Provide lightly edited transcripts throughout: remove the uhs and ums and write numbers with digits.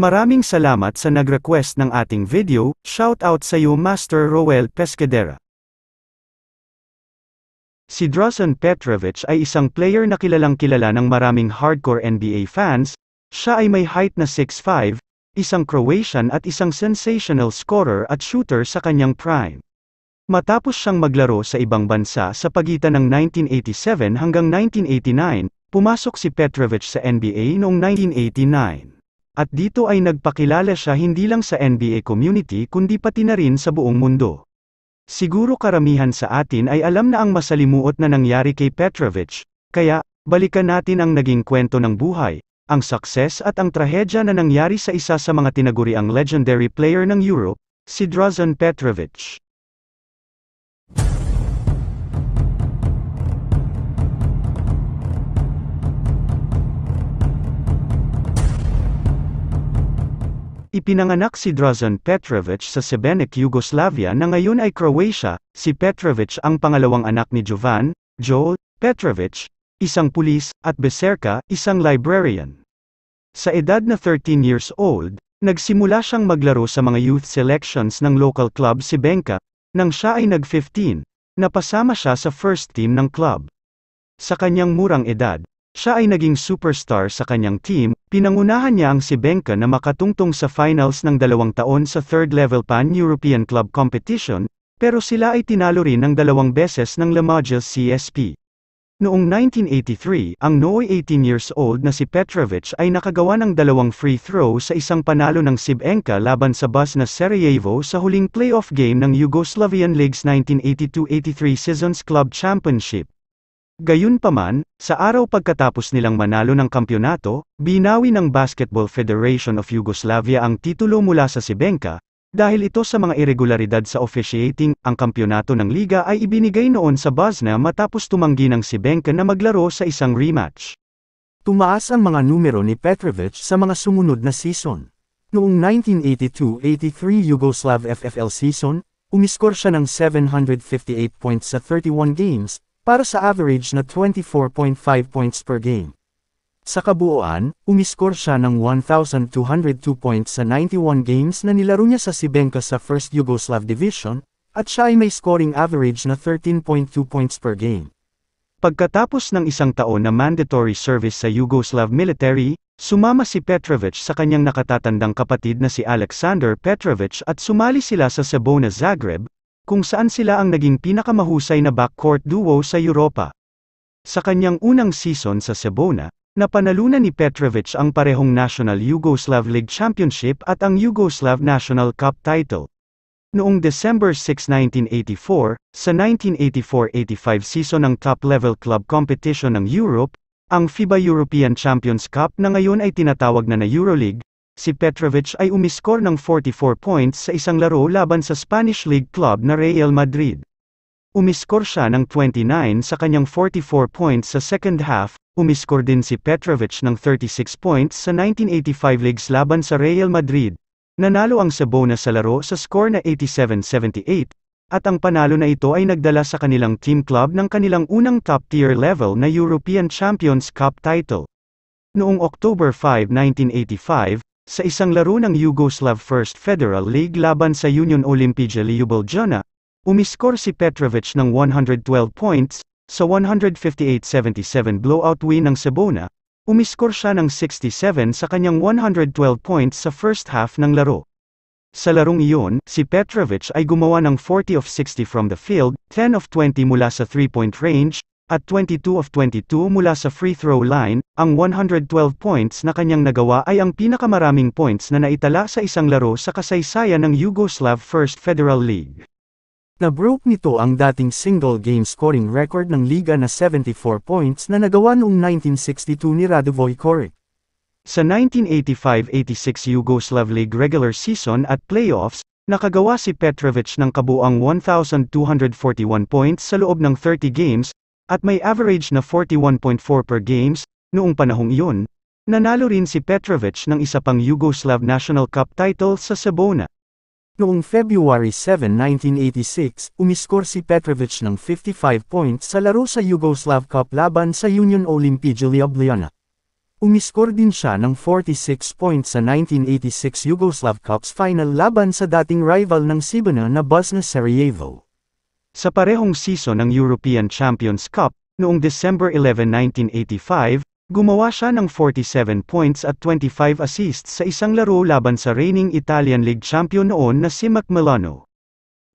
Maraming salamat sa nag-request ng ating video, shoutout sa iyo Master Roel Pescadera. Si Drazen Petrovic ay isang player na kilalang kilala ng maraming hardcore NBA fans. Siya ay may height na 6'5", isang Croatian at isang sensational scorer at shooter sa kanyang prime. Matapos siyang maglaro sa ibang bansa sa pagitan ng 1987 hanggang 1989, pumasok si Petrovic sa NBA noong 1989. At dito ay nagpakilala siya hindi lang sa NBA community kundi pati na rin sa buong mundo. Siguro karamihan sa atin ay alam na ang masalimuot na nangyari kay Petrovic, kaya, balikan natin ang naging kwento ng buhay, ang success at ang trahedya na nangyari sa isa sa mga tinaguriang legendary player ng Europe, si Drazen Petrovic. Ipinanganak si Drazen Petrovic sa Sebenik, Yugoslavia na ngayon ay Croatia. Si Petrovic ang pangalawang anak ni Jovan, Joe Petrovic, isang pulis, at Biserka, isang librarian. Sa edad na 13 years old, nagsimula siyang maglaro sa mga youth selections ng local club Šibenka. Nang siya ay nag-15, napasama siya sa first team ng club. Sa kanyang murang edad, siya ay naging superstar sa kanyang team. Pinangunahan niya ang Šibenka na makatungtong sa finals ng 2 taon sa third-level Pan-European Club Competition, pero sila ay tinalo rin ng 2 beses ng Limoges CSP. Noong 1983, ang nooy 18 years old na si Petrovic ay nakagawa ng 2 free throw sa isang panalo ng Šibenka laban sa Bosna Sarajevo sa huling playoff game ng Yugoslavian League's 1982-83 Seasons Club Championship. Gayunpaman, sa araw pagkatapos nilang manalo ng kampyonato, binawi ng Basketball Federation of Yugoslavia ang titulo mula sa Šibenka. Dahil ito sa mga irregularidad sa officiating, ang kampyonato ng liga ay ibinigay noon sa Bosnia matapos tumanggi ng Šibenka na maglaro sa isang rematch. Tumaas ang mga numero ni Petrovic sa mga sumunod na season. Noong 1982-83 Yugoslav FFL season, umiskor siya ng 758 points sa 31 games, para sa average na 24.5 points per game. Sa kabuuan, umiskor siya ng 1,202 points sa 91 games na nilaro niya sa Šibenka sa First Yugoslav Division, at siya ay may scoring average na 13.2 points per game. Pagkatapos ng isang taon na mandatory service sa Yugoslav military, sumama si Petrovic sa kanyang nakatatandang kapatid na si Alexander Petrovic at sumali sila sa Cebona Zagreb, kung saan sila ang naging pinakamahusay na backcourt duo sa Europa. Sa kanyang unang season sa Cebona, napanalunan ni Petrovic ang parehong National Yugoslav League Championship at ang Yugoslav National Cup title. Noong December 6, 1984, sa 1984-85 season ng top-level club competition ng Europe, ang FIBA European Champions Cup na ngayon ay tinatawag na Euroleague, si Petrovic ay umiskor ng 44 points sa isang laro laban sa Spanish League club na Real Madrid. Umiskor siya ng 29 sa kanyang 44 points sa second half. Umiskor din si Petrovic ng 36 points sa 1985 Leagues laban sa Real Madrid. Nanalo ang Cebona sa laro sa score na 87-78, at ang panalo na ito ay nagdala sa kanilang team club ng kanilang unang top-tier level na European Champions Cup title. Noong October 5, 1985, sa isang laro ng Yugoslav First Federal League laban sa Union Olimpija Ljubljana, umiskor si Petrovic ng 112 points, sa 158-77 blowout win ng Cebona. Umiskor siya ng 67 sa kanyang 112 points sa first half ng laro. Sa larong iyon, si Petrovic ay gumawa ng 40 of 60 from the field, 10 of 20 mula sa 3-point range, at 22 of 22 mula sa free throw line. Ang 112 points na kanyang nagawa ay ang pinakamaraming points na naitala sa isang laro sa kasaysayan ng Yugoslav First Federal League. Na-broke nito ang dating single-game scoring record ng liga na 74 points na nagawa noong 1962 ni Radovoj Koric. Sa 1985-86 Yugoslav League regular season at playoffs, nakagawa si Petrovic ng kabuang 1,241 points sa loob ng 30 games, at may average na 41.4 per games. Noong panahong iyon, nanalo rin si Petrovic ng isa pang Yugoslav National Cup title sa Cebona. Noong February 7, 1986, umiskor si Petrovic ng 55 points sa laro sa Yugoslav Cup laban sa Union Olimpija Ljubljana. Umiskor din siya ng 46 points sa 1986 Yugoslav Cups final laban sa dating rival ng Cibona na Bosna Sarajevo. Sa parehong season ng European Champions Cup, noong December 11, 1985, gumawa siya ng 47 points at 25 assists sa isang laro laban sa reigning Italian League champion noon na si Milano.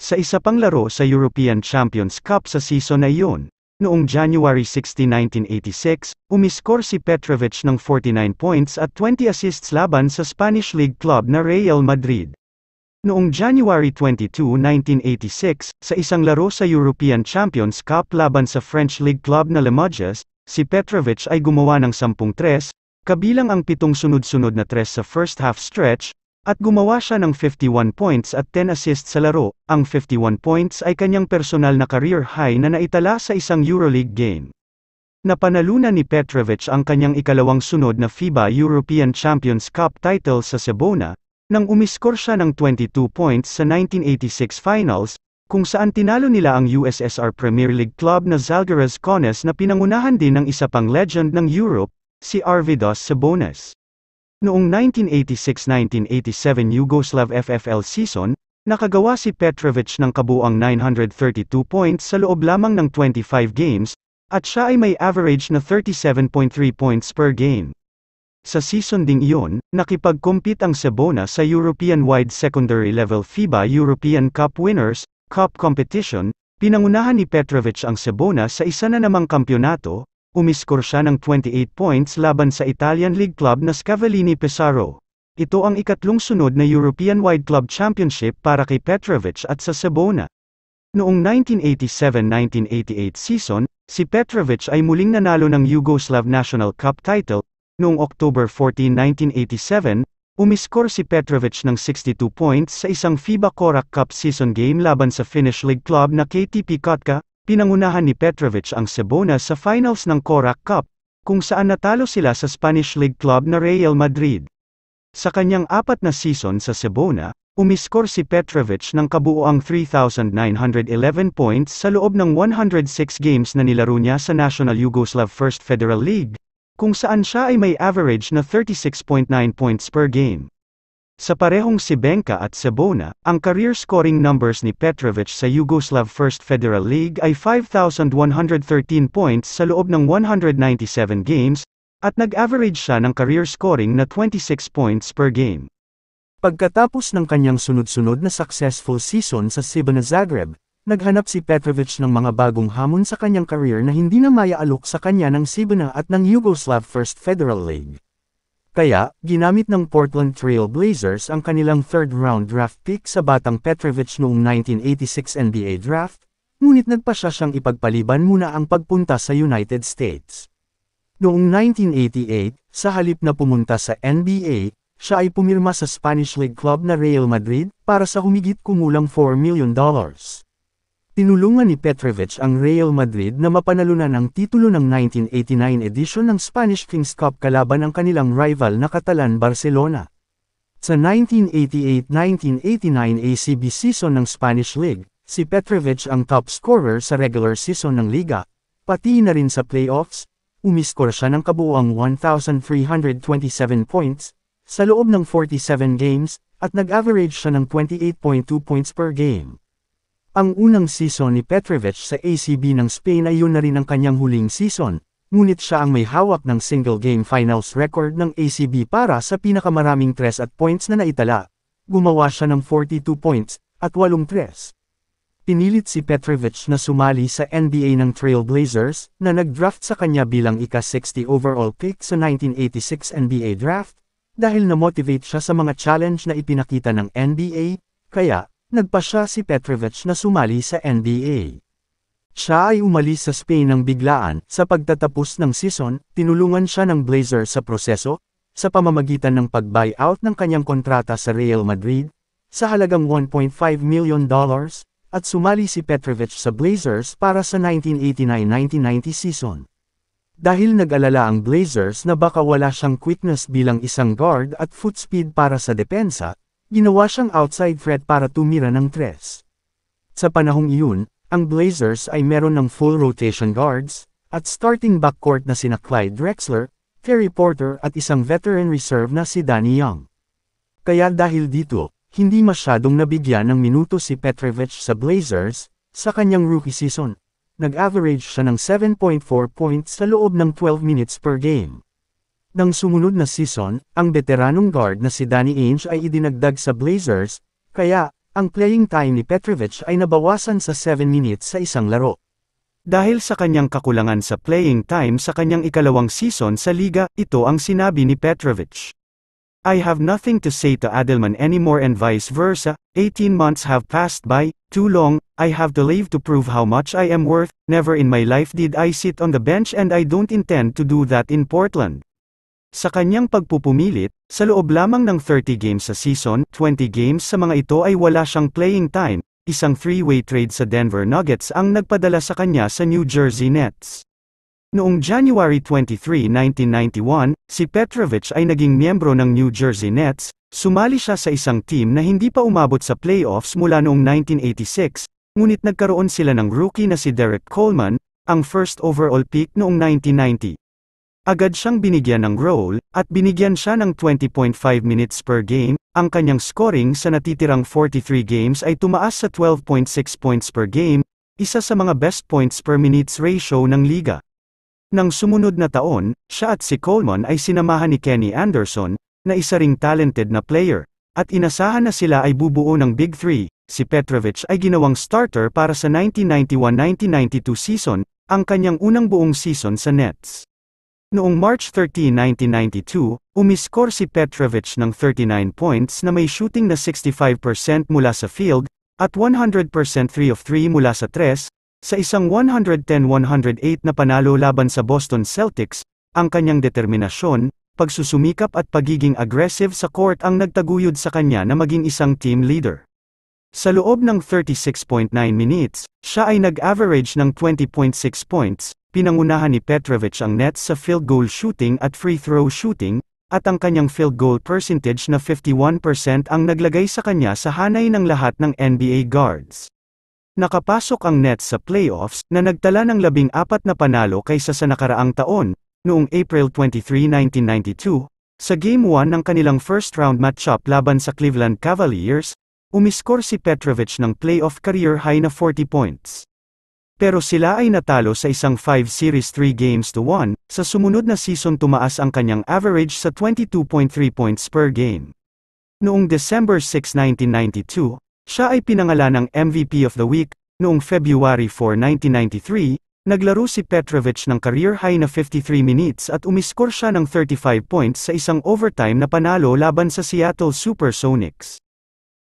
Sa isa pang laro sa European Champions Cup sa season na iyon, noong January 16, 1986, umiskor si Petrovic ng 49 points at 20 assists laban sa Spanish League club na Real Madrid. Noong January 22, 1986, sa isang laro sa European Champions Cup laban sa French League club na Limoges, si Petrovic ay gumawa ng 10 tres, kabilang ang 7 sunod-sunod na tres sa first half stretch, at gumawa siya ng 51 points at 10 assists sa laro. Ang 51 points ay kanyang personal na career high na naitala sa isang Euroleague game. Napanalunan ni Petrovic ang kanyang ikalawang sunod na FIBA European Champions Cup title sa Cibona, nang umiskor siya ng 22 points sa 1986 finals, kung saan tinalo nila ang USSR Premier League club na Zalgiris Kaunas na pinangunahan din ng isa pang legend ng Europe, si Arvydas Sabonis. Noong 1986-1987 Yugoslav FFL season, nakagawa si Petrovic ng kabuuang 932 points sa loob lamang ng 25 games, at siya ay may average na 37.3 points per game. Sa season ding iyon, nakipag-compete ang Cibona sa European-wide secondary level FIBA European Cup Winners' Cup competition, pinangunahan ni Petrovic ang Cibona sa isa na namang kampyonato. Umiskor siya ng 28 points laban sa Italian League club na Scavallini Pesaro. Ito ang ikatlong sunod na European-wide club championship para kay Petrovic at sa Cibona. Noong 1987-1988 season, si Petrovic ay muling nanalo ng Yugoslav National Cup title. Noong October 14, 1987, umiskor si Petrovic ng 62 points sa isang FIBA Korak Cup season game laban sa Finnish League club na KTP Kotka. Pinangunahan ni Petrovic ang Cibona sa finals ng Korak Cup, kung saan natalo sila sa Spanish League club na Real Madrid. Sa kanyang 4 na season sa Cibona, umiskor si Petrovic ng kabuuang 3,911 points sa loob ng 106 games na nilaro niya sa National Yugoslav First Federal League, kung saan siya ay may average na 36.9 points per game. Sa parehong Sibenka at Cibona, ang career scoring numbers ni Petrovic sa Yugoslav First Federal League ay 5,113 points sa loob ng 197 games, at nag-average siya ng career scoring na 26 points per game. Pagkatapos ng kanyang sunod-sunod na successful season sa Cibona Zagreb, naghanap si Petrovic ng mga bagong hamon sa kanyang career na hindi na maiaalok sa kanya ng Cibona at ng Yugoslav First Federal League. Kaya, ginamit ng Portland Trail Blazers ang kanilang third-round draft pick sa batang Petrovic noong 1986 NBA draft, ngunit nagpa siyang ipagpaliban muna ang pagpunta sa United States. Noong 1988, sa halip na pumunta sa NBA, siya ay pumirma sa Spanish League club na Real Madrid para sa humigit kumulang $4 million. Tinulungan ni Petrovic ang Real Madrid na mapanalunan ang titulo ng 1989 edition ng Spanish Kings Cup kalaban ang kanilang rival na Catalan Barcelona. Sa 1988-1989 ACB season ng Spanish League, si Petrovic ang top scorer sa regular season ng liga, pati na rin sa playoffs, umiskor siya ng kabuuang 1,327 points, sa loob ng 47 games, at nag-average siya ng 28.2 points per game. Ang unang season ni Petrovic sa ACB ng Spain ay yun na rin ang kanyang huling season, ngunit siya ang may hawak ng single-game finals record ng ACB para sa pinakamaraming tres at points na naitala. Gumawa siya ng 42 points, at 8 tres. Pinilit si Petrovic na sumali sa NBA ng Trail Blazers, na nag-draft sa kanya bilang ika-60 overall pick sa 1986 NBA draft, dahil na-motivate siya sa mga challenge na ipinakita ng NBA, kaya, nagpa siya si Petrovic na sumali sa NBA. Siya ay umalis sa Spain ng biglaan. Sa pagtatapos ng season, tinulungan siya ng Blazers sa proseso, sa pamamagitan ng pag-buyout ng kanyang kontrata sa Real Madrid, sa halagang $1.5 million, at sumali si Petrovic sa Blazers para sa 1989-1990 season. Dahil nag-alala ang Blazers na baka wala siyang quickness bilang isang guard at foot speed para sa depensa, ginawa siyang outside threat para tumira ng tres. Sa panahong iyon, ang Blazers ay meron ng full rotation guards, at starting backcourt na sina Clyde Drexler, Terry Porter at isang veteran reserve na si Danny Young. Kaya dahil dito, hindi masyadong nabigyan ng minuto si Petrovic sa Blazers, sa kanyang rookie season. Nag-average siya ng 7.4 points sa loob ng 12 minutes per game. Nang sumunod na season, ang veteranong guard na si Danny Ainge ay idinagdag sa Blazers, kaya, ang playing time ni Petrovic ay nabawasan sa 7 minutes sa isang laro. Dahil sa kanyang kakulangan sa playing time sa kanyang ikalawang season sa liga, ito ang sinabi ni Petrovic. I have nothing to say to Adelman anymore and vice versa, 18 months have passed by, too long, I have to leave to prove how much I am worth, never in my life did I sit on the bench and I don't intend to do that in Portland. Sa kanyang pagpupumilit, sa loob lamang ng 30 games sa season, 20 games sa mga ito ay wala siyang playing time, isang three-way trade sa Denver Nuggets ang nagpadala sa kanya sa New Jersey Nets. Noong January 23, 1991, si Petrovic ay naging miyembro ng New Jersey Nets, sumali siya sa isang team na hindi pa umabot sa playoffs mula noong 1986, ngunit nagkaroon sila ng rookie na si Derek Coleman, ang first overall pick noong 1990. Agad siyang binigyan ng role, at binigyan siya ng 20.5 minutes per game, ang kanyang scoring sa natitirang 43 games ay tumaas sa 12.6 points per game, isa sa mga best points per minutes ratio ng liga. Nang sumunod na taon, siya at si Coleman ay sinamahan ni Kenny Anderson, na isa ring talented na player, at inasahan na sila ay bubuo ng Big Three. Si Petrovic ay ginawang starter para sa 1991-1992 season, ang kanyang unang buong season sa Nets. Noong March 13, 1992, umiskor si Petrovic ng 39 points na may shooting na 65% mula sa field, at 100% 3 of 3 mula sa 3, sa isang 110-108 na panalo laban sa Boston Celtics, ang kanyang determinasyon, pagsusumikap at pagiging aggressive sa court ang nagtaguyod sa kanya na maging isang team leader. Sa loob ng 36.9 minutes, siya ay nag-average ng 20.6 points, pinangunahan ni Petrovic ang Nets sa field goal shooting at free throw shooting, at ang kanyang field goal percentage na 51% ang naglagay sa kanya sa hanay ng lahat ng NBA guards. Nakapasok ang Nets sa playoffs, na nagtala ng 14 na panalo kaysa sa nakaraang taon, noong April 23, 1992, sa Game 1 ng kanilang first-round matchup laban sa Cleveland Cavaliers, umiskor si Petrovic ng playoff career high na 40 points. Pero sila ay natalo sa isang 5 series 3-1, sa sumunod na season tumaas ang kanyang average sa 22.3 points per game. Noong December 6, 1992, siya ay pinangalan ng MVP of the Week. Noong February 4, 1993, naglaro si Petrovic ng career high na 53 minutes at umiskor siya ng 35 points sa isang overtime na panalo laban sa Seattle Supersonics.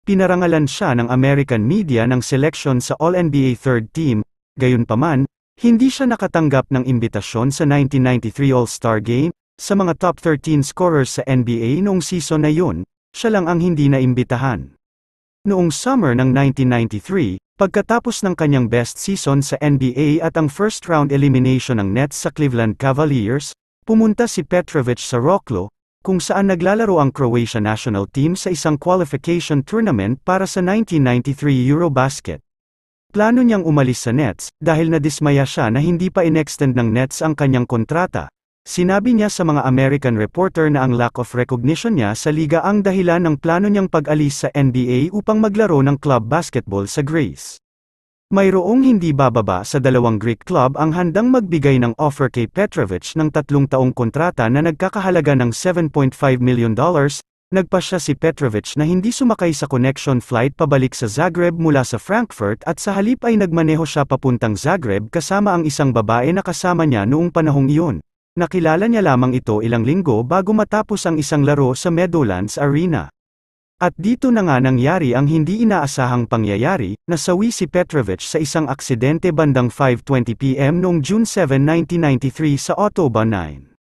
Pinarangalan siya ng American media ng selection sa All-NBA Third Team, gayunpaman, hindi siya nakatanggap ng imbitasyon sa 1993 All-Star Game. Sa mga top 13 scorers sa NBA noong season na yun, siya lang ang hindi naimbitahan. Noong summer ng 1993, pagkatapos ng kanyang best season sa NBA at ang first-round elimination ng Nets sa Cleveland Cavaliers, pumunta si Petrovic sa Wroclaw, kung saan naglalaro ang Croatia national team sa isang qualification tournament para sa 1993 Eurobasket. Plano niyang umalis sa Nets, dahil nadismaya siya na hindi pa inextend ng Nets ang kanyang kontrata. Sinabi niya sa mga American reporter na ang lack of recognition niya sa liga ang dahilan ng plano niyang pag-alis sa NBA upang maglaro ng club basketball sa Greece. Mayroong hindi bababa sa 2 Greek club ang handang magbigay ng offer kay Petrovic ng 3 taong kontrata na nagkakahalaga ng $7.5 million. Nagpasya si Petrovic na hindi sumakay sa connection flight pabalik sa Zagreb mula sa Frankfurt at sa halip ay nagmaneho siya papuntang Zagreb kasama ang isang babae na kasama niya noong panahong iyon. Nakilala niya lamang ito ilang linggo bago matapos ang isang laro sa Meadowlands Arena. At dito na nga nangyari ang hindi inaasahang pangyayari, nasawi si Petrovic sa isang aksidente bandang 5:20 p.m. noong June 7, 1993 sa Autobahn 9.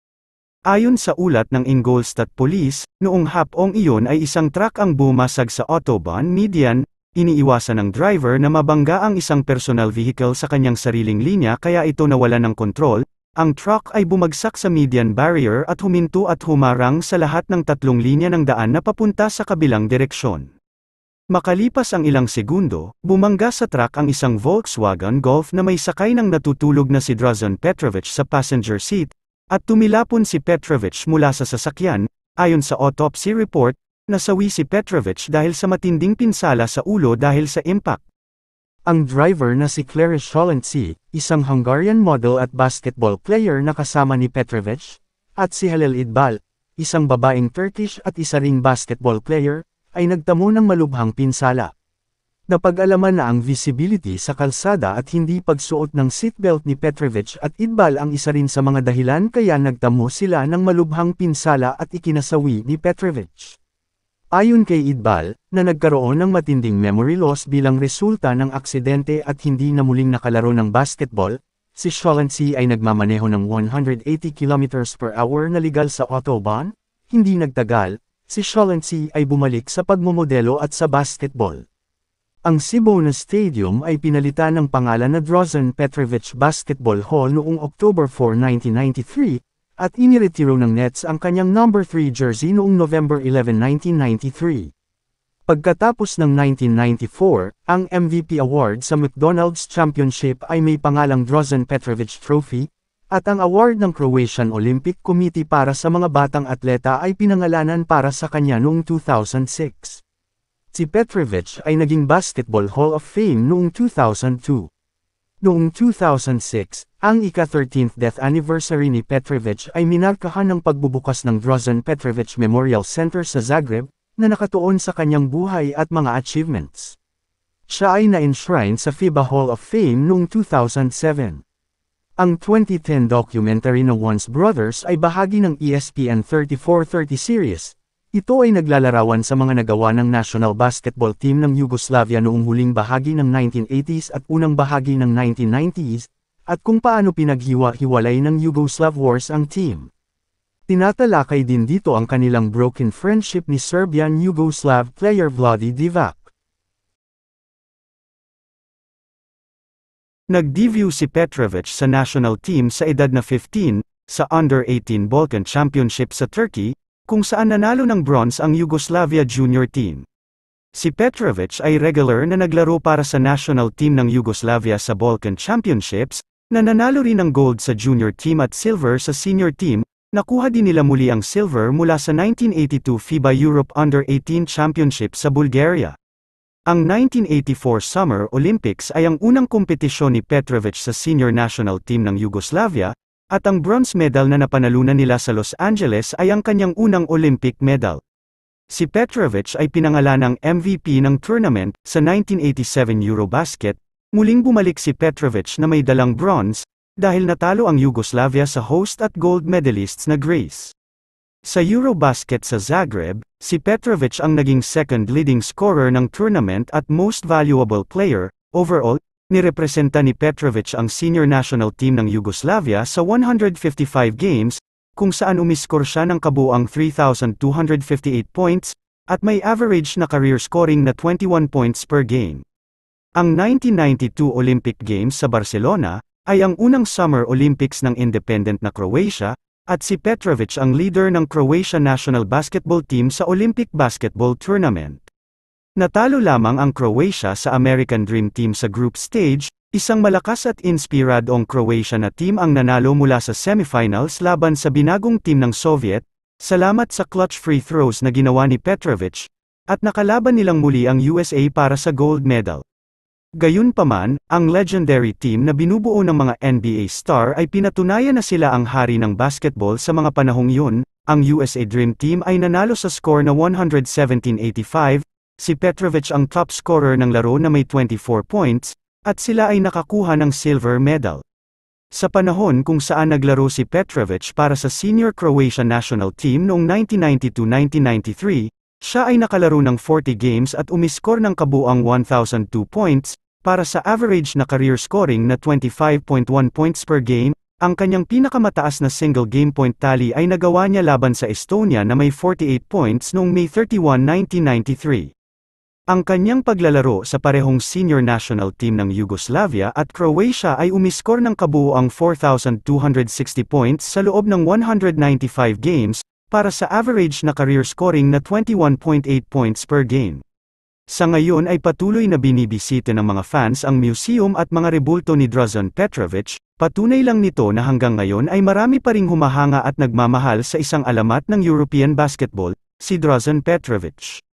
Ayon sa ulat ng Ingolstadt Police, noong hapong iyon ay isang truck ang bumasag sa Autobahn median, iniiwasan ng driver na mabangga ang isang personal vehicle sa kanyang sariling linya kaya ito nawalan ng kontrol. Ang truck ay bumagsak sa median barrier at huminto at humarang sa lahat ng 3 linya ng daan na papunta sa kabilang direksyon. Makalipas ang ilang segundo, bumangga sa truck ang isang Volkswagen Golf na may sakay ng natutulog na si Drazen Petrovic sa passenger seat, At tumilapon si Petrovic mula sa sasakyan, ayon sa autopsy report, nasawi si Petrovic dahil sa matinding pinsala sa ulo dahil sa impact. Ang driver na si Clarice Solensi, isang Hungarian model at basketball player na kasama ni Petrovic, at si Halil Idbal, isang babaeng Turkish at isa ring basketball player, ay nagtamo ng malubhang pinsala. Napag-alaman na ang visibility sa kalsada at hindi pagsuot ng seatbelt ni Petrovic at Idbal ang isa rin sa mga dahilan kaya nagtamo sila ng malubhang pinsala at ikinasawi ni Petrovic. Ayon kay Idbal, na nagkaroon ng matinding memory loss bilang resulta ng aksidente at hindi na muling nakalaro ng basketball, si Solensi ay nagmamaneho ng 180 km/h na legal sa Autobahn. Hindi nagtagal, si Solensi ay bumalik sa pagmomodelo at sa basketball. Ang Cibona Stadium ay pinalitan ng pangalan na Drazen Petrovic Basketball Hall noong October 4, 1993, at iniretiro ng Nets ang kanyang number 3 jersey noong November 11, 1993. Pagkatapos ng 1994, ang MVP award sa McDonald's Championship ay may pangalang Drazen Petrovic Trophy, at ang award ng Croatian Olympic Committee para sa mga batang atleta ay pinangalanan para sa kanya noong 2006. Si Petrovic ay naging Basketball Hall of Fame noong 2002. Noong 2006, ang ika-13th death anniversary ni Petrovic ay minarkahan ng pagbubukas ng Drazen Petrovic Memorial Center sa Zagreb, na nakatuon sa kanyang buhay at mga achievements. Siya ay na-enshrine sa FIBA Hall of Fame noong 2007. Ang 2010 documentary na Once Brothers ay bahagi ng ESPN 3430 series. Ito ay naglalarawan sa mga nagawa ng national basketball team ng Yugoslavia noong huling bahagi ng 1980s at unang bahagi ng 1990s, at kung paano pinaghiwa-hiwalay ng Yugoslav Wars ang team. Tinatalakay din dito ang kanilang broken friendship ni Serbian-Yugoslav player Vlade Divac. Nag-debut si Petrovic sa national team sa edad na 15, sa Under-18 Balkan Championship sa Turkey, kung saan nanalo ng bronze ang Yugoslavia junior team. Si Petrovic ay regular na naglaro para sa national team ng Yugoslavia sa Balkan Championships, na nanalo rin ng gold sa junior team at silver sa senior team. Nakuha din nila muli ang silver mula sa 1982 FIBA Europe Under-18 Championship sa Bulgaria. Ang 1984 Summer Olympics ay ang unang kompetisyon ni Petrovic sa senior national team ng Yugoslavia, at ang bronze medal na napanalunan nila sa Los Angeles ay ang kanyang unang Olympic medal. Si Petrovic ay pinangalanang MVP ng tournament sa 1987 Eurobasket. Muling bumalik si Petrovic na may dalang bronze, dahil natalo ang Yugoslavia sa host at gold medalists na Greece. Sa Eurobasket sa Zagreb, si Petrovic ang naging second leading scorer ng tournament at most valuable player. Overall, nirepresenta ni Petrovic ang senior national team ng Yugoslavia sa 155 games, kung saan umiskor siya ng kabuuang 3,258 points, at may average na career scoring na 21 points per game. Ang 1992 Olympic Games sa Barcelona ay ang unang Summer Olympics ng independent na Croatia, at si Petrovic ang leader ng Croatia national basketball team sa Olympic Basketball Tournament. Natalo lamang ang Croatia sa American Dream Team sa group stage, isang malakas at inspiradong Croatia na team ang nanalo mula sa semifinals laban sa binagong team ng Soviet, salamat sa clutch free throws na ginawa ni Petrovic, at nakalaban nilang muli ang USA para sa gold medal. Gayunpaman, ang legendary team na binubuo ng mga NBA star ay pinatunayan na sila ang hari ng basketball sa mga panahong yun. Ang USA Dream Team ay nanalo sa score na 117-85, si Petrovic ang top scorer ng laro na may 24 points, at sila ay nakakuha ng silver medal. Sa panahon kung saan naglaro si Petrovic para sa senior Croatia national team noong 1992-1993, siya ay nakalaro ng 40 games at umiskor ng kabuuang 1,002 points, para sa average na career scoring na 25.1 points per game. Ang kanyang pinakamataas na single game point tally ay nagawa niya laban sa Estonia na may 48 points noong May 31, 1993. Ang kanyang paglalaro sa parehong senior national team ng Yugoslavia at Croatia ay umiskor ng kabuuang 4,260 points sa loob ng 195 games, para sa average na career scoring na 21.8 points per game. Sa ngayon ay patuloy na binibisita ng mga fans ang museum at mga rebulto ni Drazen Petrovic, patunay lang nito na hanggang ngayon ay marami pa ring humahanga at nagmamahal sa isang alamat ng European basketball, si Drazen Petrovic.